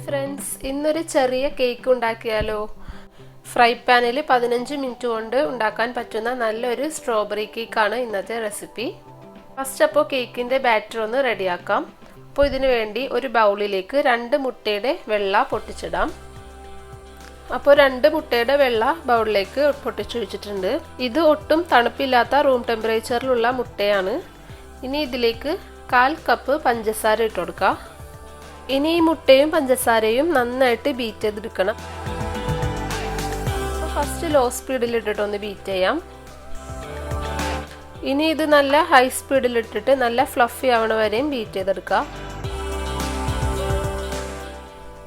Friends, ഇന്നൊരു ചെറിയ cake ഉണ്ടാക്കിയാലോ? ഫ്രൈ പാനിൽ 15 മിനിറ്റ് കൊണ്ട് ഉണ്ടാക്കാൻ പറ്റുന്ന നല്ലൊരു സ്ട്രോബെറി കേക്കാണ് ഇന്നത്തെ റെസിപ്പി. ഫസ്റ്റ് അപ്പോൾ കേക്കിൻ്റെ ബാറ്റർ ഒന്ന് റെഡിയാക്കാം. അപ്പോൾ ഇതിനു വേണ്ടി ഒരു ബൗളിലേക്ക് 2 മുട്ടയുടെ വെള്ള പൊട്ടിച്ചിടാം. അപ്പോൾ 2 മുട്ടയുടെ വെള്ള ബൗളിലേക്ക് പൊട്ടിച്ചൊഴിച്ചിട്ടുണ്ട്. ഇത് ഒട്ടും തണുപ്പില്ലാത്ത റൂം ടെമ്പറേച്ചറിലുള്ള മുട്ടയാണ്. ഇനി ഇതിലേക്ക് 1/4 കപ്പ് പഞ്ചസാര ഇട്ട് കൊടുക്കാം. ഇനി ഈ മുട്ടയും പഞ്ചസാരയും നന്നായിട്ട് ബീറ്റ് ചെയ്തെടുക്കണം. ഫസ്റ്റ് ലോ സ്പീഡിൽ ഇട്ടിട്ടൊന്ന് ബീറ്റ് ചെയ്യാം. ഇനി ഇത് നല്ല ഹൈ സ്പീഡിൽ ഇട്ടിട്ട് നല്ല ഫ്ലഫി ആവണ വരെയും ബീറ്റ് ചെയ്തെടുക്കാം.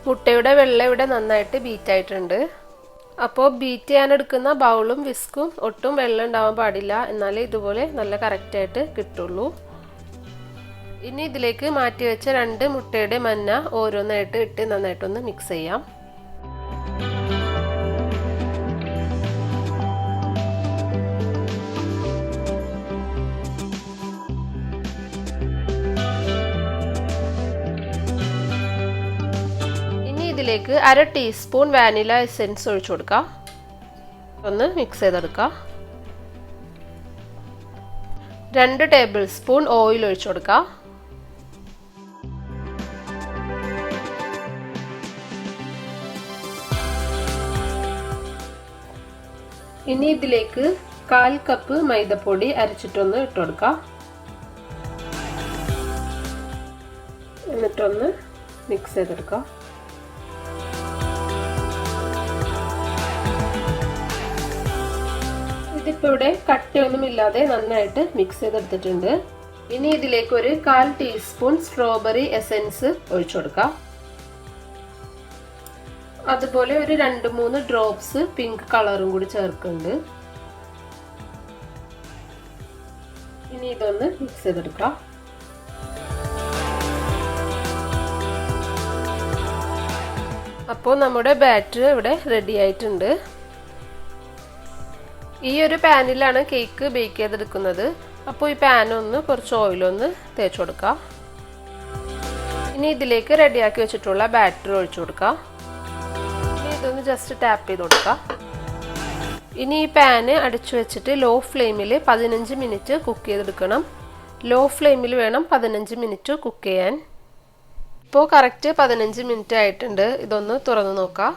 മുട്ടയുടെ വെള്ള ഇവിടെ നന്നായിട്ട് ബീറ്റ് ആയിട്ടുണ്ട്. അപ്പോൾ ബീറ്റ് ചെയ്യാൻ എടുക്കുന്ന ബൗളും വിസ്കും ഒട്ടും വെള്ളം ഉണ്ടാവാൻ പാടില്ല, എന്നാലേ ഇതുപോലെ നല്ല കറക്റ്റായിട്ട് കിട്ടുള്ളൂ. ഇനി ഇതിലേക്ക് മാറ്റി വെച്ച 2 മുട്ടയുടെ മഞ്ഞ ഓരോന്നായിട്ട് ഇട്ട് നന്നായിട്ടൊന്ന് മിക്സ് ചെയ്യാം. ഇനി ഇതിലേക്ക് 1/2 ടീസ്പൂൺ വാനില എസൻസ് ഒഴിച്ചു കൊടുക്കാം. ഒന്ന് മിക്സ് ചെയ്തെടുക്കാം. 2 ടേബിൾ സ്പൂൺ ഓയിൽ ഒഴിച്ചു കൊടുക്കാം. ഇനി ഇതിലേക്ക് 1/4 കപ്പ് മൈദപ്പൊടി അരച്ചിട്ടൊന്ന് ഇട്ട് കൊടുക്കാം. എന്നിട്ടൊന്ന് മിക്സ് ചെയ്തെടുക്കാം. ഇതിപ്പോൾ ഇവിടെ കട്ടയൊന്നുമില്ലാതെ നന്നായിട്ട് മിക്സ് ചെയ്തെടുത്തിട്ടുണ്ട്. ഇനി ഇതിലേക്ക് ഒരു 1/4 ടീസ്പൂൺ സ്ട്രോബെറി എസൻസ് ഒഴിച്ചു കൊടുക്കാം. അതുപോലെ ഒരു 2-3 ഡ്രോപ്സ് പിങ്ക് കളറും കൂടി ചേർക്കുന്നുണ്ട്. ഇനി ഇതൊന്ന് മിക്സ് ചെയ്തെടുക്കാം. അപ്പോൾ നമ്മുടെ ബാറ്റർ ഇവിടെ റെഡി ആയിട്ടുണ്ട്. ഈ ഒരു പാനിലാണ് കേക്ക് ബേക്ക് ചെയ്തെടുക്കുന്നത്. അപ്പോൾ ഈ പാനൊന്ന് കുറച്ച് ഓയിലൊന്ന് തേച്ച് കൊടുക്കാം. ഇനി ഇതിലേക്ക് റെഡിയാക്കി വെച്ചിട്ടുള്ള ബാറ്റർ ഒഴിച്ചു കൊടുക്കാം. ഇതൊന്ന് ജസ്റ്റ് ടാപ്പ് ചെയ്ത് കൊടുക്കാം. ഇനി ഈ പാന് അടച്ചു വെച്ചിട്ട് ലോ ഫ്ലെയിമിൽ 15 മിനിറ്റ് കുക്ക് ചെയ്തെടുക്കണം. ലോ ഫ്ലെയിമിൽ വേണം 15 മിനിറ്റ് കുക്ക് ചെയ്യാൻ. ഇപ്പോൾ കറക്റ്റ് 15 മിനിറ്റ് ആയിട്ടുണ്ട്. ഇതൊന്ന് തുറന്ന് നോക്കാം.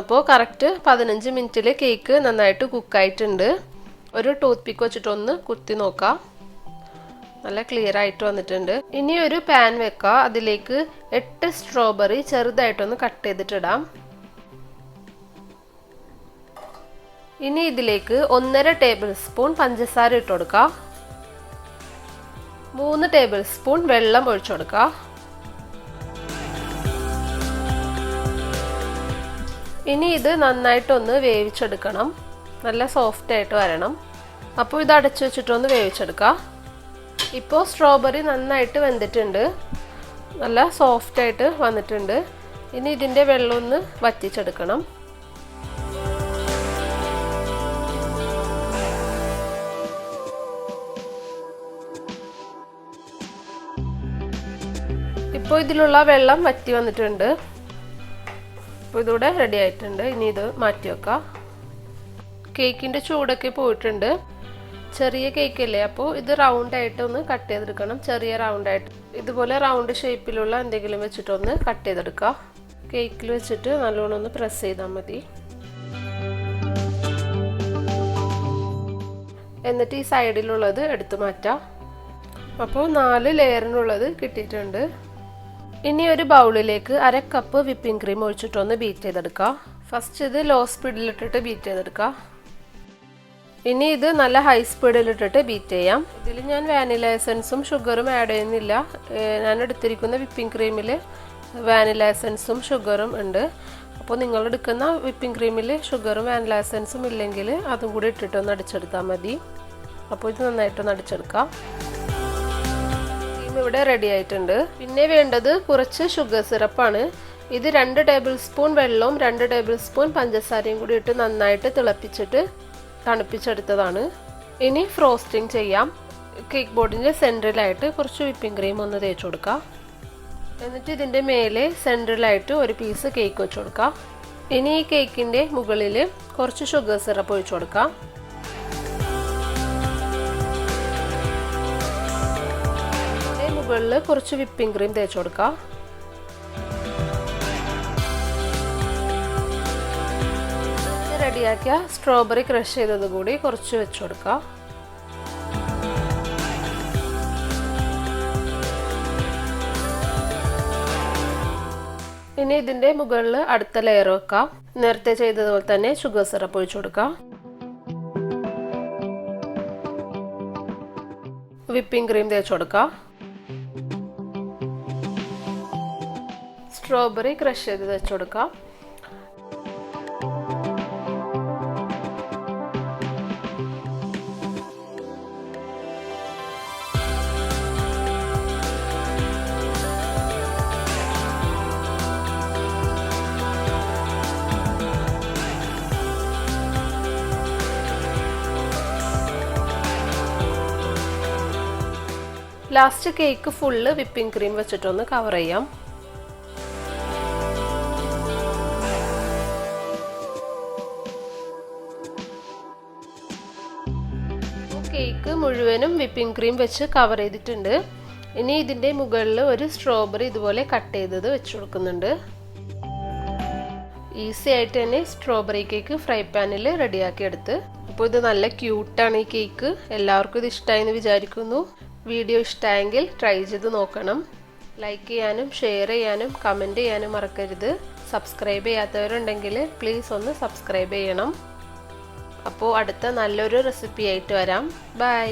അപ്പോൾ കറക്റ്റ് 15 മിനിറ്റിൽ കേക്ക് നന്നായിട്ട് കുക്കായിട്ടുണ്ട്. ഒരു ടൂത്ത് പിക്ക് വെച്ചിട്ടൊന്ന് കുത്തി നോക്കാം. നല്ല ക്ലിയർ ആയിട്ട് വന്നിട്ടുണ്ട്. ഇനി ഒരു പാൻ വെക്കുക. അതിലേക്ക് 8 സ്ട്രോബെറി ചെറുതായിട്ടൊന്ന് കട്ട് ചെയ്തിട്ടിടാം. ഇനി ഇതിലേക്ക് 1.5 ടേബിൾ സ്പൂൺ പഞ്ചസാര ഇട്ട് കൊടുക്കുക. 3 ടേബിൾ സ്പൂൺ വെള്ളം ഒഴിച്ചു കൊടുക്കുക. ഇനി ഇത് നന്നായിട്ടൊന്ന് വേവിച്ചെടുക്കണം. നല്ല സോഫ്റ്റ് ആയിട്ട് വരണം. അപ്പോൾ ഇത് അടച്ചു വെച്ചിട്ടൊന്ന് വേവിച്ചെടുക്കാം. ഇപ്പോൾ സ്ട്രോബെറി നന്നായിട്ട് വെന്തിട്ടുണ്ട്. നല്ല സോഫ്റ്റ് ആയിട്ട് വന്നിട്ടുണ്ട്. ഇനി ഇതിൻ്റെ വെള്ളം ഒന്ന് വറ്റിച്ചെടുക്കണം. ഇപ്പോൾ ഇതിലുള്ള വെള്ളം വറ്റി വന്നിട്ടുണ്ട്. ഇപ്പോൾ ഇതിവിടെ റെഡി ആയിട്ടുണ്ട്. ഇനി ഇത് മാറ്റി വെക്കാം. കേക്കിൻ്റെ ചൂടൊക്കെ പോയിട്ടുണ്ട്. ചെറിയ കേക്ക് അല്ലേ, അപ്പോൾ ഇത് റൗണ്ട് ആയിട്ടൊന്ന് കട്ട് ചെയ്തെടുക്കണം. ചെറിയ റൗണ്ടായിട്ട് ഇതുപോലെ റൗണ്ട് ഷേപ്പിലുള്ള എന്തെങ്കിലും വെച്ചിട്ടൊന്ന് കട്ട് ചെയ്തെടുക്കാം. കേക്കിൽ വെച്ചിട്ട് നല്ലോണം ഒന്ന് പ്രസ് ചെയ്താൽ മതി. എന്നിട്ട് ഈ സൈഡിലുള്ളത് എടുത്തു മാറ്റാം. അപ്പോൾ 4 ലെയറിനുള്ളത് കിട്ടിയിട്ടുണ്ട്. ഇനി ഒരു ബൗളിലേക്ക് 1/2 കപ്പ് വിപ്പിംഗ് ക്രീം ഒഴിച്ചിട്ടൊന്ന് ബീറ്റ് ചെയ്തെടുക്കാം. ഫസ്റ്റ് ഇത് ലോ സ്പീഡിലിട്ടിട്ട് ബീറ്റ് ചെയ്തെടുക്കാം. ഇനി ഇത് നല്ല ഹൈ സ്പീഡിലിട്ടിട്ട് ബീറ്റ് ചെയ്യാം. ഇതിൽ ഞാൻ വാനില എസൻസും ഷുഗറും ആഡ് ചെയ്യുന്നില്ല. ഞാൻ എടുത്തിരിക്കുന്ന വിപ്പിംഗ് ക്രീമിൽ വാനില എസൻസും ഷുഗറും ഉണ്ട്. അപ്പോൾ നിങ്ങൾ എടുക്കുന്ന വിപ്പിംഗ് ക്രീമിൽ ഷുഗറും വാനില എസൻസും ഇല്ലെങ്കിൽ അതും കൂടി ഇട്ടിട്ടൊന്ന് അടിച്ചെടുത്താൽ മതി. അപ്പോൾ ഇത് നന്നായിട്ടൊന്ന് അടിച്ചെടുക്കാം. ക്രീം ഇവിടെ റെഡി ആയിട്ടുണ്ട്. പിന്നെ വേണ്ടത് കുറച്ച് ഷുഗർ സിറപ്പാണ്. ഇത് 2 ടേബിൾ സ്പൂൺ വെള്ളവും 2 ടേബിൾ സ്പൂൺ പഞ്ചസാരയും കൂടി ഇട്ട് നന്നായിട്ട് തിളപ്പിച്ചിട്ട് തണുപ്പിച്ചെടുത്തതാണ്. ഇനി ഫ്രോസ്റ്റിംഗ് ചെയ്യാം. കേക്ക് ബോർഡിൻ്റെ സെൻറ്ററിലായിട്ട് കുറച്ച് വിപ്പിംഗ് ക്രീം ഒന്ന് തേച്ച് കൊടുക്കാം. എന്നിട്ട് ഇതിൻ്റെ മേലെ സെൻട്രലായിട്ട് ഒരു പീസ് കേക്ക് വെച്ച് കൊടുക്കാം. ഇനി ഈ കേക്കിൻ്റെ മുകളിൽ കുറച്ച് ഷുഗർ സിറപ്പ് ഒഴിച്ചു കൊടുക്കാം. ഇതിൻ്റെ മുകളിൽ കുറച്ച് വിപ്പിംഗ് ക്രീം തേച്ച് കൊടുക്കാം. റെഡിയാക്കിയ സ്ട്രോബെറി ക്രഷ് ചെയ്തത് കൂടി കുറച്ച് വെച്ച് കൊടുക്കാം. ഇനി ഇതിൻ്റെ മുകളിൽ അടുത്ത ലെയർ വെക്കാം. നേരത്തെ ചെയ്തതുപോലെ തന്നെ ഷുഗർ സിറപ്പ് ഒഴിച്ചു കൊടുക്കാം. വിപ്പിംഗ് ക്രീം തേച്ച് കൊടുക്കാം. സ്ട്രോബെറി ക്രഷ് ചെയ്ത് വെച്ച് കൊടുക്കാം. Last cake full whipping cream വെച്ചിട്ടൊന്ന് കവർ ചെയ്യാം. കേക്ക് മുഴുവനും വിപ്പിംഗ് ക്രീം വെച്ച് കവർ ചെയ്തിട്ടുണ്ട്. ഇനി ഇതിൻ്റെ മുകളിൽ ഒരു സ്ട്രോബെറി ഇതുപോലെ കട്ട് ചെയ്തത് വെച്ച് കൊടുക്കുന്നുണ്ട്. ഈസി ആയിട്ട് തന്നെ സ്ട്രോബെറി കേക്ക് ഫ്രൈ പാനിൽ റെഡിയാക്കി എടുത്ത്. അപ്പോൾ ഇത് നല്ല ക്യൂട്ടാണ് ഈ കേക്ക്. എല്ലാവർക്കും ഇത് ഇഷ്ടമായി എന്ന് വിചാരിക്കുന്നു. വീഡിയോ ഇഷ്ടമായെങ്കിൽ ട്രൈ ചെയ്ത് നോക്കണം. ലൈക്ക് ചെയ്യാനും ഷെയർ ചെയ്യാനും കമൻറ്റ് ചെയ്യാനും മറക്കരുത്. സബ്സ്ക്രൈബ് ചെയ്യാത്തവരുണ്ടെങ്കിൽ പ്ലീസ് ഒന്ന് സബ്സ്ക്രൈബ് ചെയ്യണം. അപ്പോൾ അടുത്ത നല്ലൊരു റെസിപ്പി ആയിട്ട് വരാം. ബൈ.